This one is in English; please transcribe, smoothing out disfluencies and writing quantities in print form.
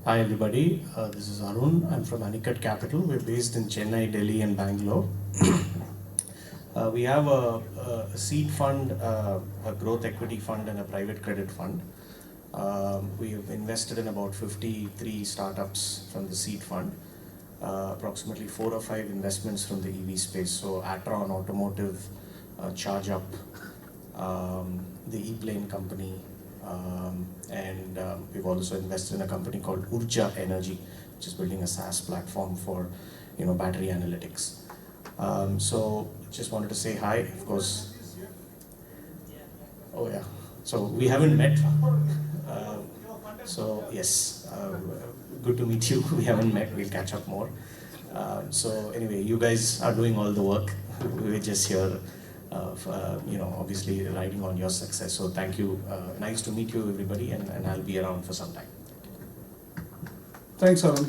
Hi everybody, this is Arun. I'm from Anicut Capital. We're based in Chennai, Delhi and Bangalore. We have a seed fund, a growth equity fund and a private credit fund. We have invested in about 53 startups from the seed fund, approximately 4 or 5 investments from the EV space. So Atron Automotive, ChargeUp, the E-Plane company, and we've also invested in a company called Urja Energy, which is building a SaaS platform for battery analytics. So just wanted to say hi, of course. Oh yeah. So we haven't met. So yes, good to meet you. We haven't met. We'll catch up more. So anyway, you guys are doing all the work. We're just here, obviously riding on your success. So thank you. Nice to meet you, everybody, and I'll be around for some time. Thanks, Arun.